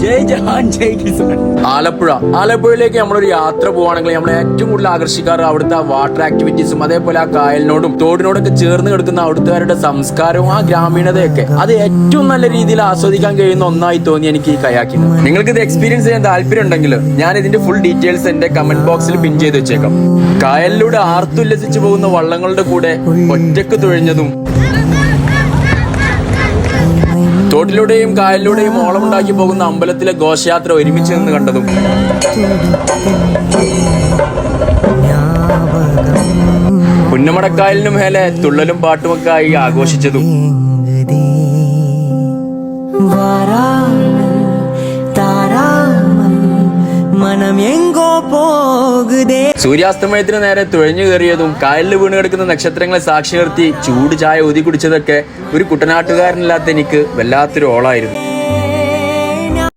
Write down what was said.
ജയ് ജഹാൻ ജയ് കിസാൻ. ആലപ്പുഴയിലേക്ക് നമ്മളൊരു യാത്ര പോവാണെങ്കിൽ നമ്മളെ ഏറ്റവും കൂടുതൽ ആകർഷിക്കാറ് അവിടുത്തെ വാട്ടർ ആക്ടിവിറ്റീസും അതേപോലെ ആ കായലിനോടും തോടിനോടൊക്കെ ചേർന്ന് കിടക്കുന്ന അവിടുത്തുകാരുടെ സംസ്കാരവും ആ ഗ്രാമീണതയൊക്കെ അത് ഏറ്റവും നല്ല രീതിയിൽ ആസ്വദിക്കാൻ കഴിയുന്ന ഒന്നായി തോന്നി എനിക്ക് ഈ കയാക്കിംഗ്. നിങ്ങൾക്ക് ഇത് എക്സ്പീരിയൻസ് ചെയ്യാൻ താല്പര്യം ഉണ്ടെങ്കിൽ ഞാൻ ഇതിന്റെ ഫുൾ ഡീറ്റെയിൽസ് എന്റെ കമന്റ് ബോക്സിൽ പിൻ ചെയ്ത് വെച്ചേക്കാം. കായലിലൂടെ ആർത്തുല്ലസിച്ചു പോകുന്ന വള്ളങ്ങളുടെ കൂടെ ഒറ്റക്ക് തുഴഞ്ഞതും തോട്ടിലൂടെയും കായലിലൂടെയും ഓളമുണ്ടാക്കി പോകുന്ന അമ്പലത്തിലെ ഘോഷയാത്ര ഒരുമിച്ച് നിന്ന് കണ്ടതും പുന്നമടക്കായലിനു മേലെ തുള്ളലും പാട്ടുമൊക്കെ ആയി ആഘോഷിച്ചതും സൂര്യാസ്തമയത്തിന് നേരെ തുഴഞ്ഞു കയറിയതും കായലിൽ വീണ് കിടക്കുന്ന നക്ഷത്രങ്ങളെ സാക്ഷി നിർത്തി ചൂട് ചായ ഊതി കുടിച്ചതൊക്കെ ഒരു കുട്ടനാട്ടുകാരനില്ലാത്ത എനിക്ക് വല്ലാത്തൊരു ഓളായിരുന്നു.